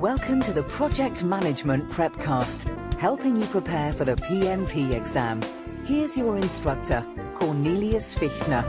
Welcome to the Project Management Prepcast, helping you prepare for the PMP exam. Here's your instructor, Cornelius Fichtner.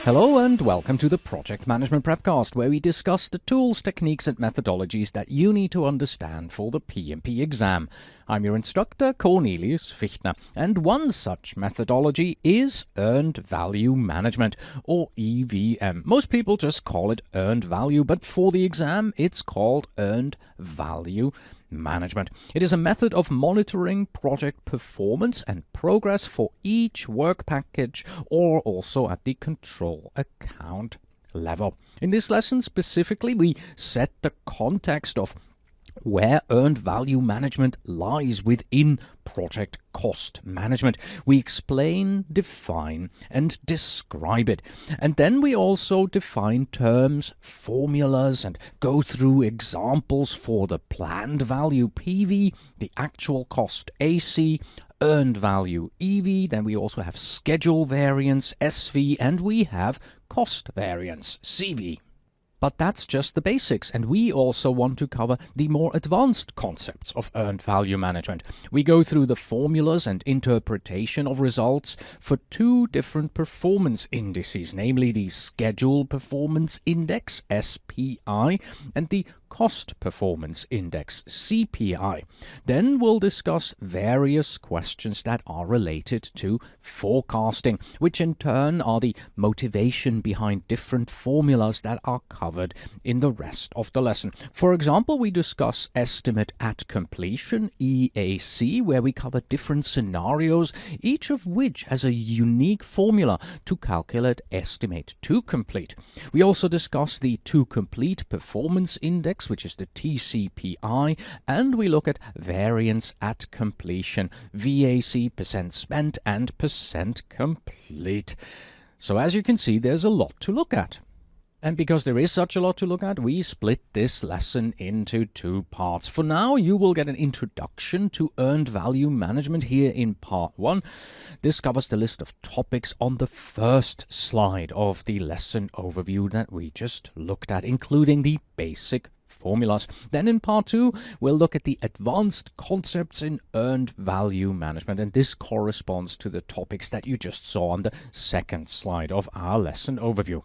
Hello and welcome to the Project Management Prepcast, where we discuss the tools, techniques and methodologies that you need to understand for the PMP exam. I'm your instructor, Cornelius Fichtner, and one such methodology is Earned Value Management, or EVM. Most people just call it Earned Value, but for the exam it's called Earned Value Management. It is a method of monitoring project performance and progress for each work package or also at the control account level. In this lesson specifically, we set the context of where earned value management lies within project cost management. We explain, define, and describe it. And then we also define terms, formulas, and go through examples for the planned value PV, the actual cost AC, earned value EV, then we also have schedule variance SV, and we have cost variance CV. But that's just the basics, and we also want to cover the more advanced concepts of earned value management. We go through the formulas and interpretation of results for two different performance indices, namely the Schedule Performance Index, SPI, and the Cost Performance Index, CPI. Then we'll discuss various questions that are related to forecasting, which in turn are the motivation behind different formulas that are covered in the rest of the lesson. For example, we discuss Estimate at Completion, EAC, where we cover different scenarios, each of which has a unique formula to calculate estimate to complete. We also discuss the To Complete Performance Index, which is the TCPI, and we look at variance at completion, VAC, percent spent, and percent complete. So as you can see, there's a lot to look at. And because there is such a lot to look at, we split this lesson into two parts. For now, you will get an introduction to earned value management here in part 1. This covers the list of topics on the first slide of the lesson overview that we just looked at, including the basic formulas. Then in part 2, we'll look at the advanced concepts in earned value management, and this corresponds to the topics that you just saw on the second slide of our lesson overview.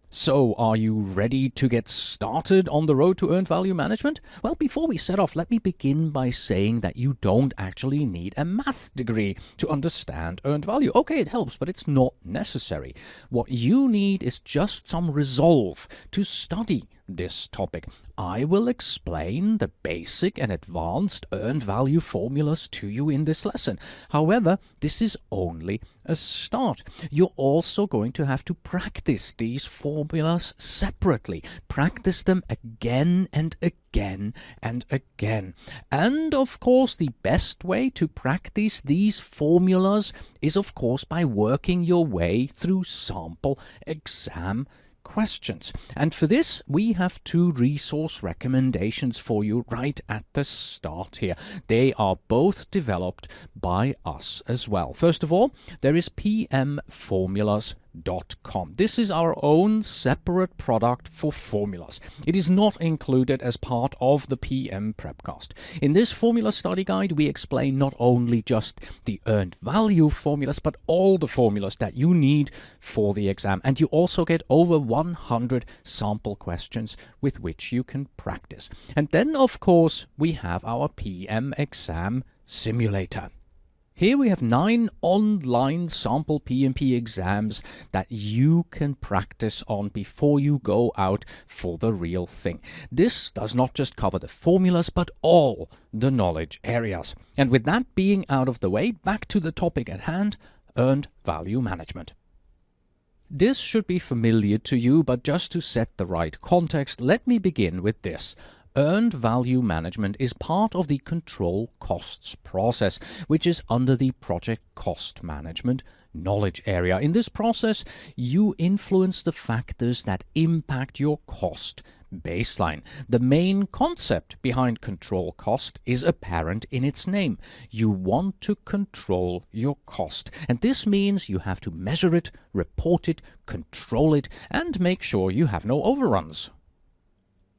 So, are you ready to get started on the road to earned value management? Well, before we set off, let me begin by saying that you don't actually need a math degree to understand earned value. Okay, it helps, but it's not necessary. What you need is just some resolve to study this topic. I will explain the basic and advanced earned value formulas to you in this lesson. However, this is only a start. You're also going to have to practice these formulas separately. Practice them again and again and again. And of course, the best way to practice these formulas is of course by working your way through sample exam questions. And for this, we have two resource recommendations for you right at the start here. They are both developed by us as well. First of all, there is PMFormulas.com. This is our own separate product for formulas. It is not included as part of the PM Prepcast. In this formula study guide, we explain not only just the earned value formulas, but all the formulas that you need for the exam. And you also get over 100 sample questions with which you can practice. And then, of course, we have our PM exam simulator. Here we have 9 online sample PMP exams that you can practice on before you go out for the real thing. This does not just cover the formulas, but all the knowledge areas. And with that being out of the way, back to the topic at hand, earned value management. This should be familiar to you, but just to set the right context, let me begin with this. Earned value management is part of the control costs process, which is under the project cost management knowledge area. In this process, you influence the factors that impact your cost baseline. The main concept behind control cost is apparent in its name. You want to control your cost, and this means you have to measure it, report it, control it, and make sure you have no overruns.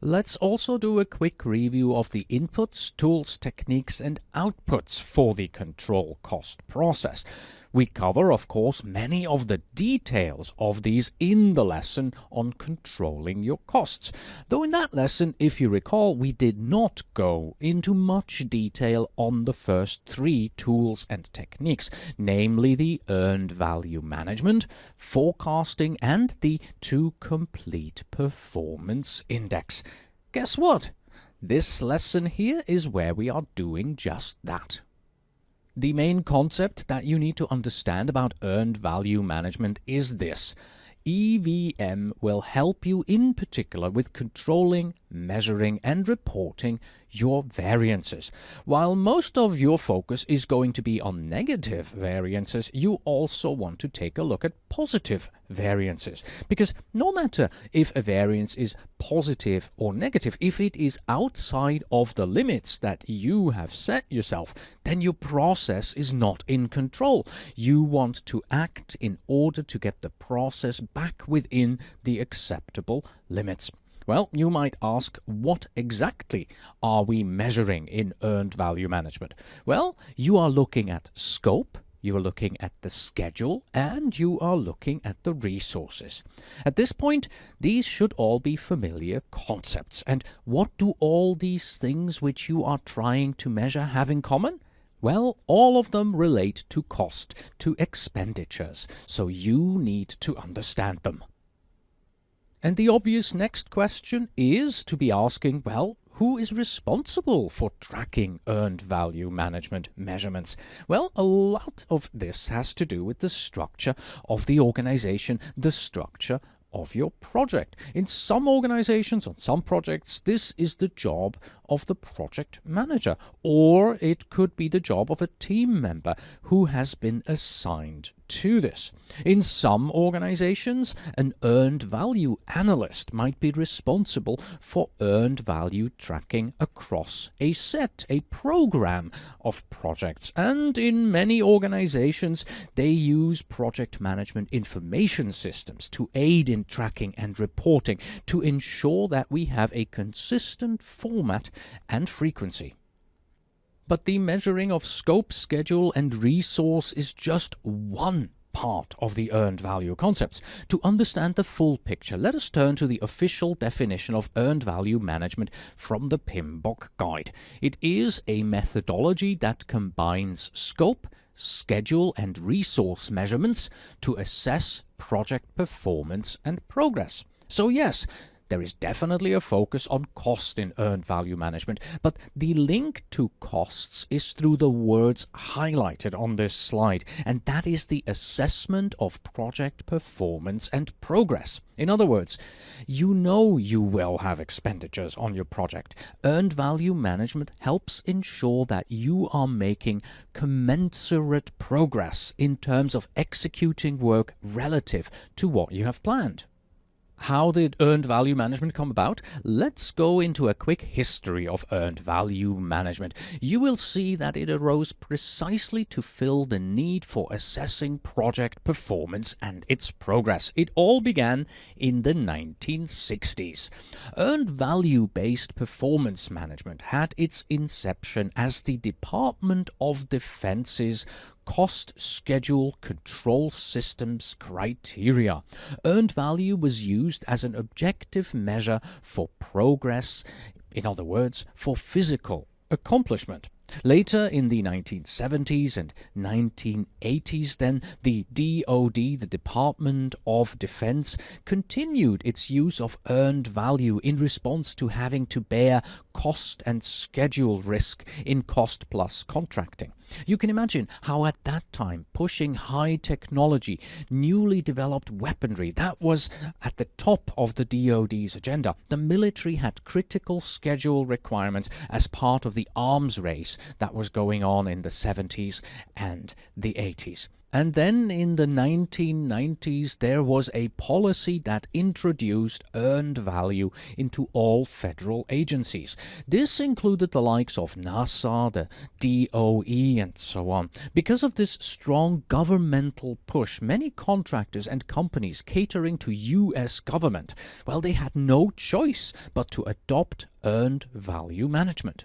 Let's also do a quick review of the inputs, tools, techniques, and outputs for the control cost process. We cover, of course, many of the details of these in the lesson on controlling your costs. Though in that lesson, if you recall, we did not go into much detail on the first three tools and techniques, namely the earned value management, forecasting, and the to complete performance index. Guess what? This lesson here is where we are doing just that. The main concept that you need to understand about earned value management is this. EVM will help you in particular with controlling, measuring, and reporting your variances. While most of your focus is going to be on negative variances, you also want to take a look at positive variances. Because no matter if a variance is positive or negative, if it is outside of the limits that you have set yourself, then your process is not in control. You want to act in order to get the process back within the acceptable limits. Well, you might ask, what exactly are we measuring in earned value management? Well, you are looking at scope, you are looking at the schedule, and you are looking at the resources. At this point, these should all be familiar concepts. And what do all these things which you are trying to measure have in common? Well, all of them relate to cost, to expenditures, so you need to understand them. And the obvious next question is to be asking, well, who is responsible for tracking earned value management measurements? Well, a lot of this has to do with the structure of the organization, the structure of your project. In some organizations, on some projects, this is the job of the project manager, or it could be the job of a team member who has been assigned to this. In some organizations, an earned value analyst might be responsible for earned value tracking across a set, a program of projects. And in many organizations, they use project management information systems to aid in tracking and reporting to ensure that we have a consistent format and frequency. But the measuring of scope, schedule, and resource is just one part of the earned value concepts. To understand the full picture, let us turn to the official definition of earned value management from the PMBOK guide. It is a methodology that combines scope, schedule, and resource measurements to assess project performance and progress. So yes, there is definitely a focus on cost in earned value management, but the link to costs is through the words highlighted on this slide, and that is the assessment of project performance and progress. In other words, you know you will have expenditures on your project. Earned value management helps ensure that you are making commensurate progress in terms of executing work relative to what you have planned. How did earned value management come about? Let's go into a quick history of earned value management. You will see that it arose precisely to fill the need for assessing project performance and its progress. It all began in the 1960s. Earned value-based performance management had its inception as the Department of Defense's cost schedule control systems criteria. Earned value was used as an objective measure for progress, in other words, for physical accomplishment. Later in the 1970s and 1980s, then, the DoD, the Department of Defense, continued its use of earned value in response to having to bear cost and schedule risk in cost-plus contracting. You can imagine how at that time pushing high technology, newly developed weaponry, that was at the top of the DoD's agenda. The military had critical schedule requirements as part of the arms race that was going on in the 70s and the 80s. And then in the 1990s, there was a policy that introduced earned value into all federal agencies. This included the likes of NASA, the DOE, and so on. Because of this strong governmental push, many contractors and companies catering to US government, well, they had no choice but to adopt earned value management.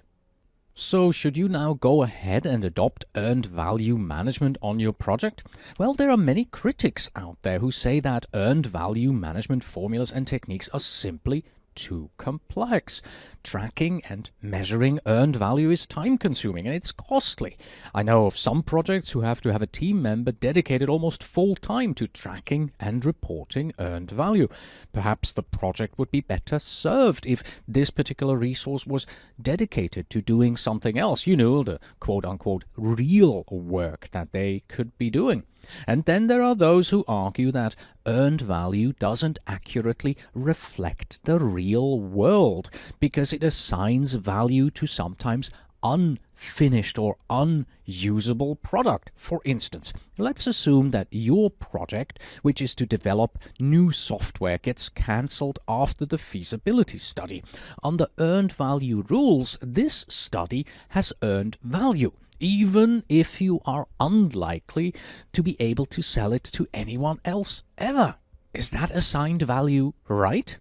So, should you now go ahead and adopt earned value management on your project? Well, there are many critics out there who say that earned value management formulas and techniques are simply too complex. Tracking and measuring earned value is time-consuming and it's costly. I know of some projects who have to have a team member dedicated almost full-time to tracking and reporting earned value. Perhaps the project would be better served if this particular resource was dedicated to doing something else, you know, the quote-unquote real work that they could be doing. And then there are those who argue that earned value doesn't accurately reflect the real world because it assigns value to sometimes unfinished or unusable product. For instance, let's assume that your project, which is to develop new software, gets cancelled after the feasibility study. Under earned value rules, this study has earned value, even if you are unlikely to be able to sell it to anyone else ever. Is that assigned value right?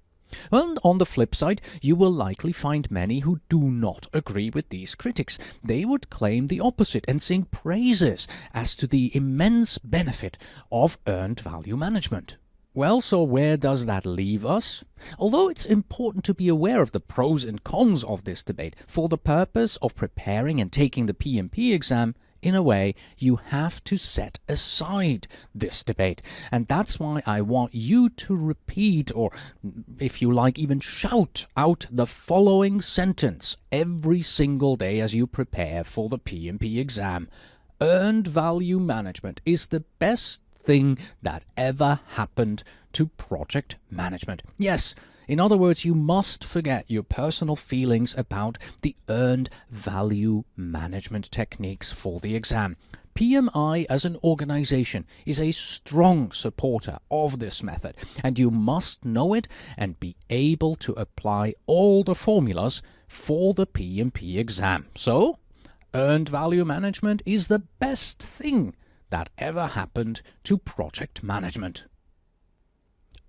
Well, on the flip side, you will likely find many who do not agree with these critics. They would claim the opposite and sing praises as to the immense benefit of earned value management. Well, so where does that leave us? Although it's important to be aware of the pros and cons of this debate, for the purpose of preparing and taking the PMP exam, in a way, you have to set aside this debate. And that's why I want you to repeat, or if you like, even shout out the following sentence every single day as you prepare for the PMP exam. Earned value management is the best thing that ever happened to project management. Yes, in other words, you must forget your personal feelings about the earned value management techniques for the exam. PMI as an organization is a strong supporter of this method, and you must know it and be able to apply all the formulas for the PMP exam. So, earned value management is the best thing that ever happened to project management.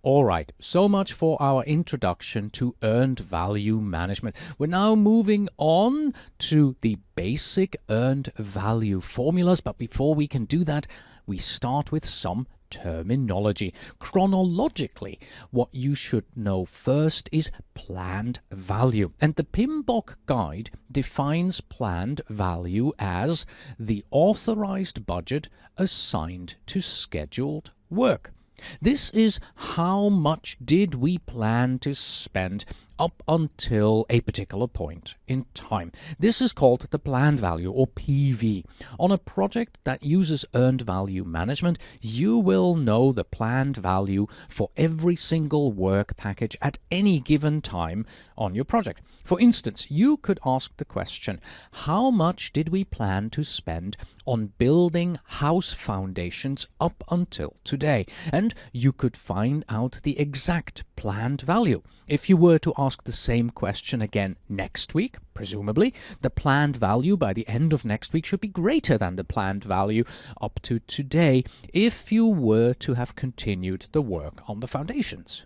Alright, so much for our introduction to earned value management. We're now moving on to the basic earned value formulas, but before we can do that, we start with some terminology. Chronologically, what you should know first is planned value. And the PMBOK guide defines planned value as the authorized budget assigned to scheduled work. This is how much did we plan to spend up until a particular point in time. This is called the planned value, or PV. On a project that uses earned value management, you will know the planned value for every single work package at any given time on your project. For instance, you could ask the question, how much did we plan to spend on building house foundations up until today? And you could find out the exact planned value. If you were to ask the same question again next week, presumably, the planned value by the end of next week should be greater than the planned value up to today if you were to have continued the work on the foundations.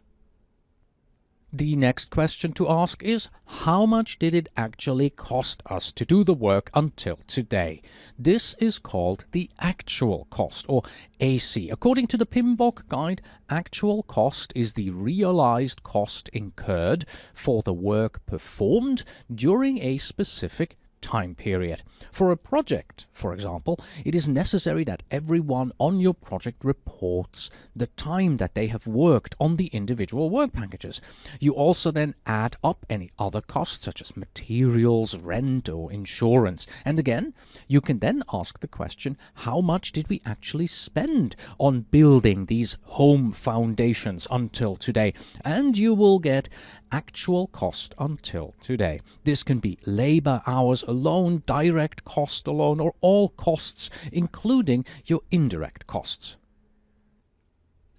The next question to ask is, how much did it actually cost us to do the work until today? This is called the actual cost, or AC. According to the PMBOK guide, actual cost is the realized cost incurred for the work performed during a specific time period. For a project, for example, it is necessary that everyone on your project reports the time that they have worked on the individual work packages. You also then add up any other costs such as materials, rent, or insurance. And again, you can then ask the question, how much did we actually spend on building these home foundations until today? And you will get actual cost until today. This can be labor hours alone, direct cost alone, or all costs, including your indirect costs.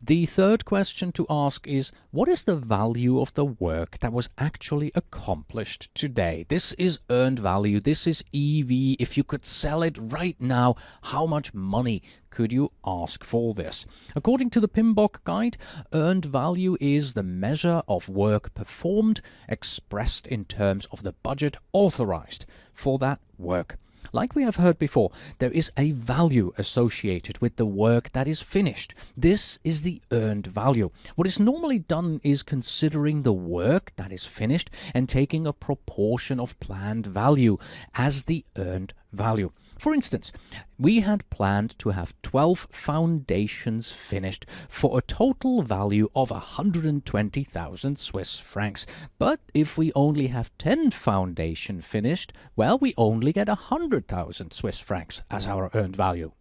The third question to ask is, what is the value of the work that was actually accomplished today? This is earned value. This is EV. If you could sell it right now, how much money could you ask for this? According to the PMBOK guide, earned value is the measure of work performed expressed in terms of the budget authorized for that work. Like we have heard before, there is a value associated with the work that is finished. This is the earned value. What is normally done is considering the work that is finished and taking a proportion of planned value as the earned value. For instance, we had planned to have 12 foundations finished for a total value of 120,000 Swiss francs. But if we only have 10 foundations finished, well, we only get 100,000 Swiss francs as our earned value.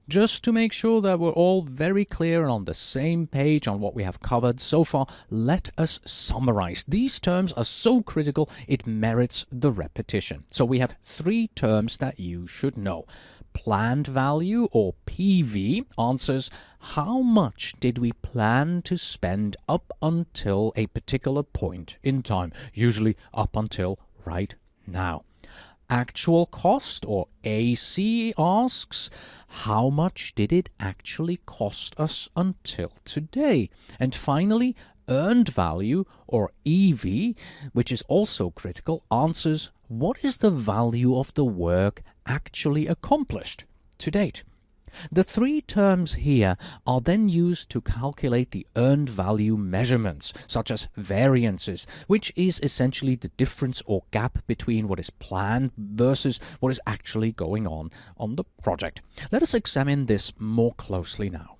Just to make sure that we're all very clear and on the same page on what we have covered so far, let us summarize. These terms are so critical, it merits the repetition. So we have three terms that you should know. Planned value, or PV, answers how much did we plan to spend up until a particular point in time, usually up until right now. Actual cost, or AC, asks how much did it actually cost us until today? And finally, earned value, or EV, which is also critical, answers what is the value of the work actually accomplished to date. The three terms here are then used to calculate the earned value measurements, such as variances, which is essentially the difference or gap between what is planned versus what is actually going on the project. Let us examine this more closely now.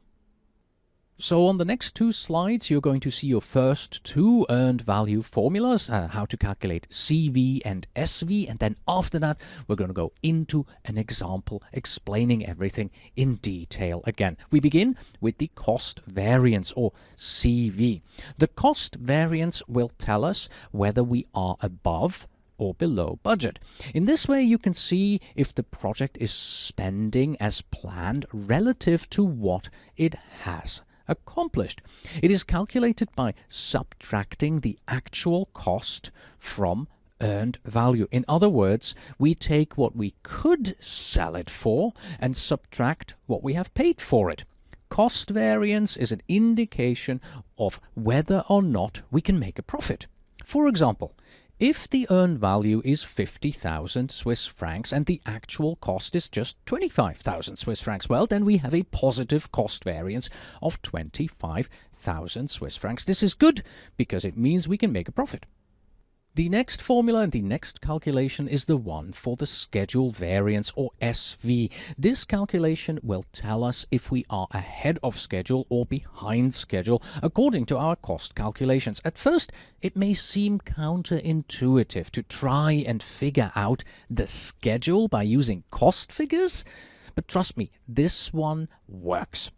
So on the next two slides, you're going to see your first two earned value formulas, how to calculate CV and SV, and then after that, we're going to go into an example explaining everything in detail again. We begin with the cost variance, or CV. The cost variance will tell us whether we are above or below budget. In this way, you can see if the project is spending as planned relative to what it has accomplished. It is calculated by subtracting the actual cost from earned value. In other words, we take what we could sell it for and subtract what we have paid for it. Cost variance is an indication of whether or not we can make a profit. For example, if the earned value is 50,000 Swiss francs and the actual cost is just 25,000 Swiss francs, well, then we have a positive cost variance of 25,000 Swiss francs. This is good because it means we can make a profit. The next formula and the next calculation is the one for the schedule variance, or SV. This calculation will tell us if we are ahead of schedule or behind schedule according to our cost calculations. At first, it may seem counterintuitive to try and figure out the schedule by using cost figures, but trust me, this one works.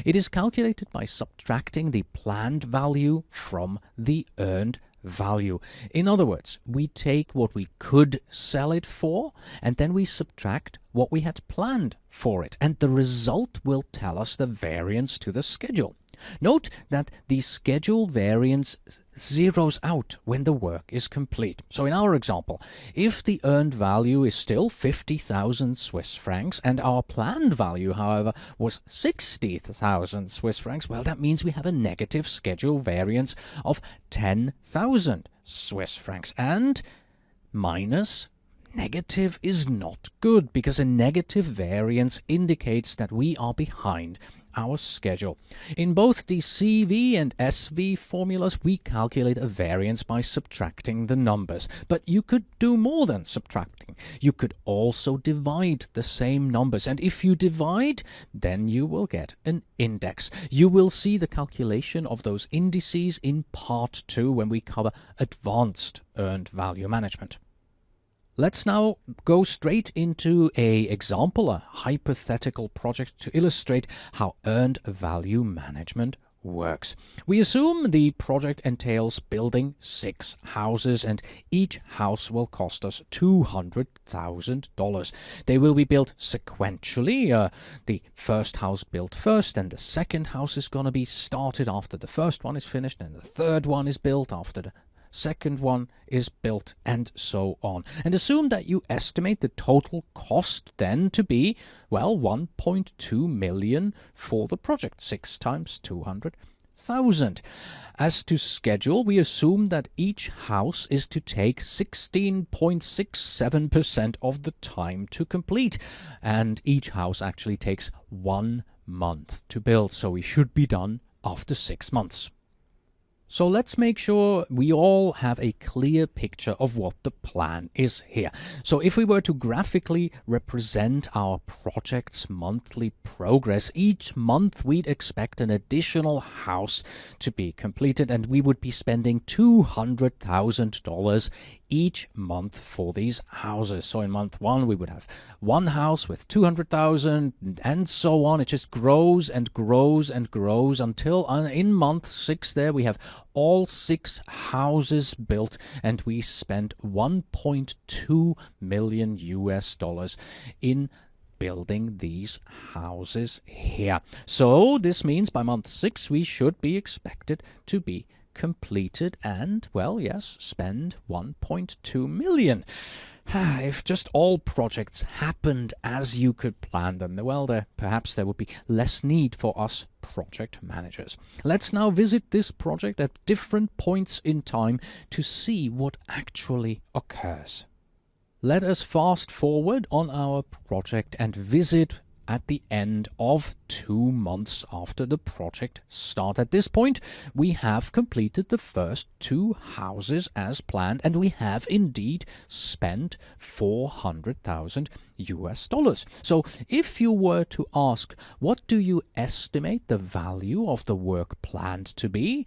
It is calculated by subtracting the planned value from the earned value. In other words, we take what we could sell it for and then we subtract what we had planned for it, and the result will tell us the variance to the schedule. Note that the schedule variance zeroes out when the work is complete. So in our example, if the earned value is still 50,000 Swiss francs and our planned value, however, was 60,000 Swiss francs, well, that means we have a negative schedule variance of 10,000 Swiss francs. And minus negative is not good, because a negative variance indicates that we are behind our schedule. In both the CV and SV formulas, we calculate a variance by subtracting the numbers. But you could do more than subtracting. You could also divide the same numbers. And if you divide, then you will get an index. You will see the calculation of those indices in part 2 when we cover advanced earned value management. Let's now go straight into an example, a hypothetical project, to illustrate how earned value management works. We assume the project entails building 6 houses, and each house will cost us $200,000. They will be built sequentially. The first house built first, and the second house is going to be started after the first one is finished, and the third one is built after the second one is built, and so on. And assume that you estimate the total cost then to be, well, 1.2 million for the project. 6 times 200,000. As to schedule, we assume that each house is to take 16.67% of the time to complete, and each house actually takes 1 month to build, so we should be done after 6 months. So let's make sure we all have a clear picture of what the plan is here. So if we were to graphically represent our project's monthly progress, each month we'd expect an additional house to be completed, and we would be spending $200,000 each month for these houses. So in month 1 we would have one house with 200,000, and so on. It just grows and grows and grows until in month 6 there we have all 6 houses built, and we spent $1.2 million in building these houses here. So this means by month 6 we should be expected to be completed and, well, yes, spend 1.2 million. If just all projects happened as you could plan them, well, perhaps there would be less need for us project managers. Let's now visit this project at different points in time to see what actually occurs. Let us fast forward on our project and visit at the end of 2 months after the project start. At this point, we have completed the first 2 houses as planned, and we have indeed spent $400,000. So if you were to ask, what do you estimate the value of the work planned to be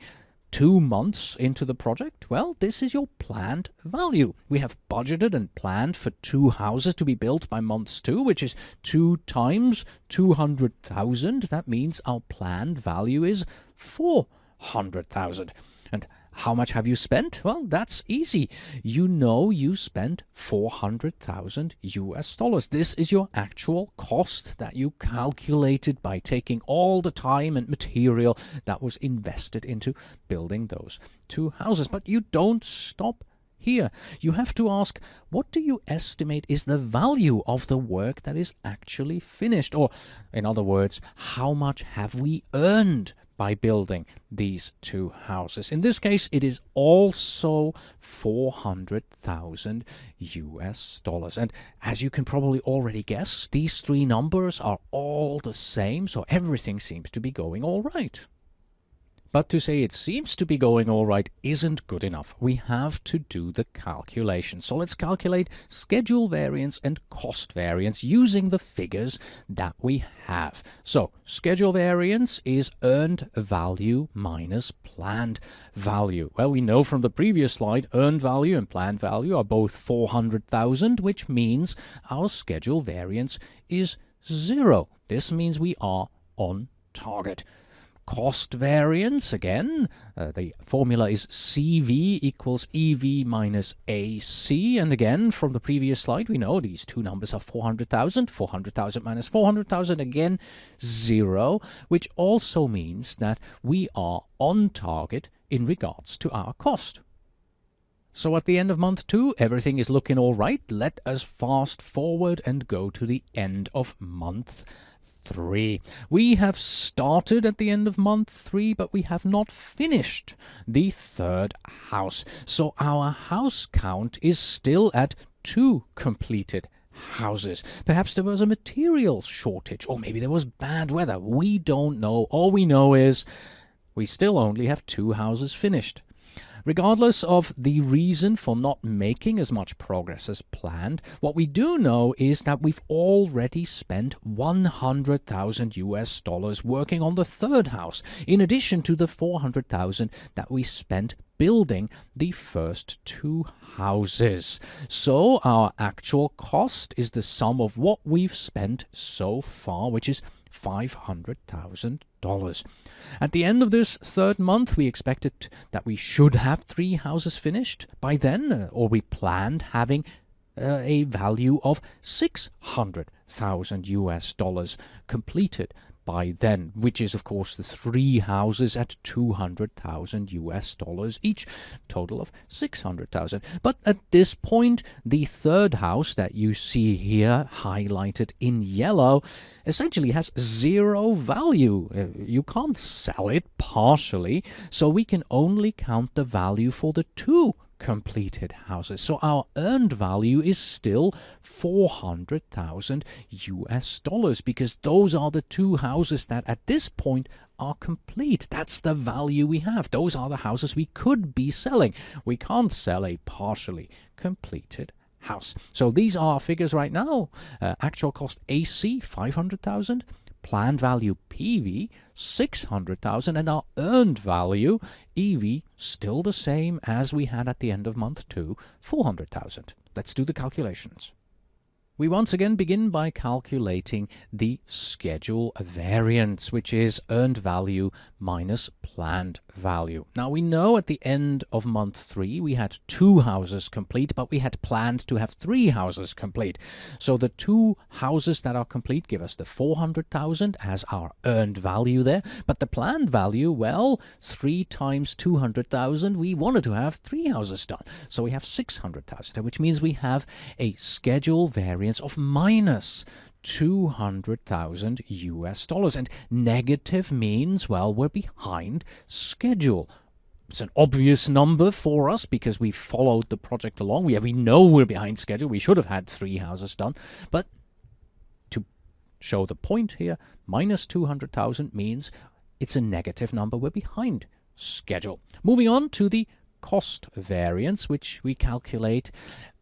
2 months into the project? Well, this is your planned value. We have budgeted and planned for 2 houses to be built by months 2, which is 2 times 200,000. That means our planned value is 400,000. And how much have you spent? Well, that's easy. You know you spent $400,000. This is your actual cost that you calculated by taking all the time and material that was invested into building those 2 houses. But you don't stop here. You have to ask, what do you estimate is the value of the work that is actually finished? Or, in other words, how much have we earned by building these 2 houses? In this case, it is also $400,000. And as you can probably already guess, these 3 numbers are all the same, so everything seems to be going all right. But to say it seems to be going all right isn't good enough. We have to do the calculation. So let's calculate schedule variance and cost variance using the figures that we have. So schedule variance is earned value minus planned value. Well, we know from the previous slide, earned value and planned value are both 400,000, which means our schedule variance is 0. This means we are on target. Cost variance, again, the formula is CV equals EV minus AC. And again, from the previous slide, we know these 2 numbers are 400,000. 400,000 minus 400,000, again, 0, which also means that we are on target in regards to our cost. So at the end of month 2, everything is looking all right. Let us fast forward and go to the end of month 3. We have started at the end of month 3, but we have not finished the 3rd house. So our house count is still at 2 completed houses. Perhaps there was a material shortage, or maybe there was bad weather. We don't know. All we know is we still only have 2 houses finished. Regardless of the reason for not making as much progress as planned, what we do know is that we've already spent $100,000 working on the 3rd house, in addition to the $400,000 that we spent building the first 2 houses. So our actual cost is the sum of what we've spent so far, which is $500,000. At the end of this third month, we expected that we should have 3 houses finished by then, or we planned having a value of $600,000 completed by then, which is of course the 3 houses at $200,000 each, total of 600,000. But at this point, the third house that you see here highlighted in yellow essentially has 0 value. You can't sell it partially, so we can only count the value for the 2 completed houses. So our earned value is still $400,000 because those are the 2 houses that at this point are complete. That's the value we have. Those are the houses we could be selling. We can't sell a partially completed house. So these are our figures right now. Actual cost AC 500,000. Planned value PV 600,000, and our earned value EV still the same as we had at the end of month 2, 400,000. Let's do the calculations. We once again begin by calculating the schedule variance, which is earned value minus planned value. Now we know at the end of month 3 we had 2 houses complete, but we had planned to have 3 houses complete. So the 2 houses that are complete give us the 400,000 as our earned value there, but the planned value, well, 3 times 200,000, we wanted to have 3 houses done. So we have 600,000, which means we have a schedule variance of minus $200,000, and negative means, well, we're behind schedule. It's an obvious number for us because we followed the project along. We know we're behind schedule. We should have had 3 houses done, but to show the point here, minus 200,000 means it's a negative number. We're behind schedule. Moving on to the cost variance, which we calculate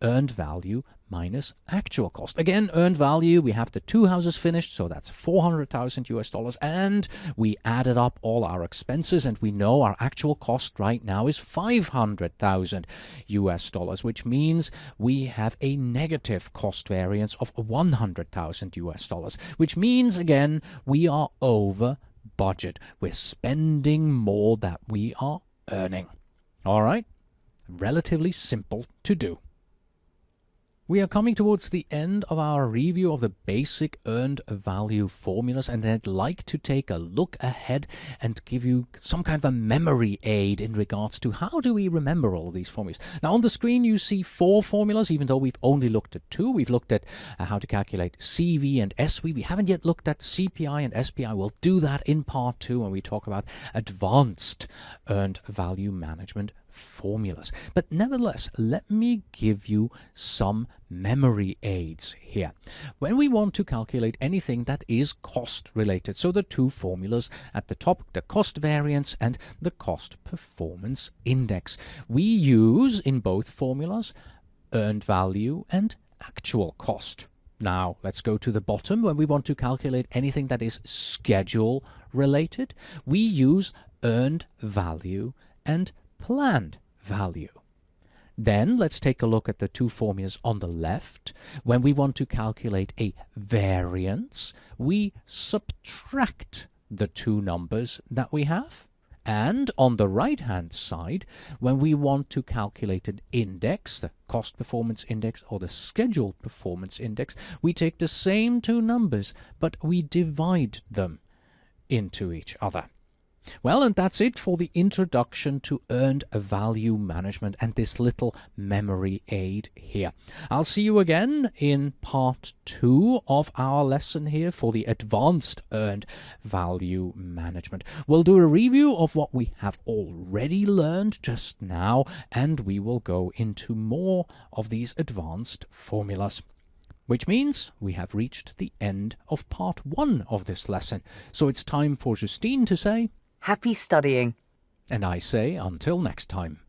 earned value minus actual cost. Again, earned value, we have the 2 houses finished, so that's $400,000, and we added up all our expenses, and we know our actual cost right now is $500,000, which means we have a negative cost variance of $100,000, which means, again, we are over budget. We're spending more than we are earning. All right, relatively simple to do. We are coming towards the end of our review of the basic earned value formulas, and I'd like to take a look ahead and give you some kind of a memory aid in regards to how do we remember all these formulas. Now on the screen you see 4 formulas, even though we've only looked at 2. We've looked at how to calculate CV and SV. We haven't yet looked at CPI and SPI. We'll do that in part 2 when we talk about advanced earned value management formulas. But nevertheless, let me give you some memory aids here. When we want to calculate anything that is cost related, so the 2 formulas at the top, the cost variance and the cost performance index, we use in both formulas earned value and actual cost. Now let's go to the bottom. When we want to calculate anything that is schedule related, we use earned value and planned value. Then let's take a look at the 2 formulas on the left. When we want to calculate a variance, we subtract the 2 numbers that we have. And on the right hand side, when we want to calculate an index, the cost performance index or the schedule performance index, we take the same 2 numbers, but we divide them into each other. Well, and that's it for the introduction to earned value management and this little memory aid here. I'll see you again in part 2 of our lesson here for the advanced earned value management. We'll do a review of what we have already learned just now, and we will go into more of these advanced formulas. Which means we have reached the end of part 1 of this lesson. So it's time for Justine to say, Happy studying. And I say until next time.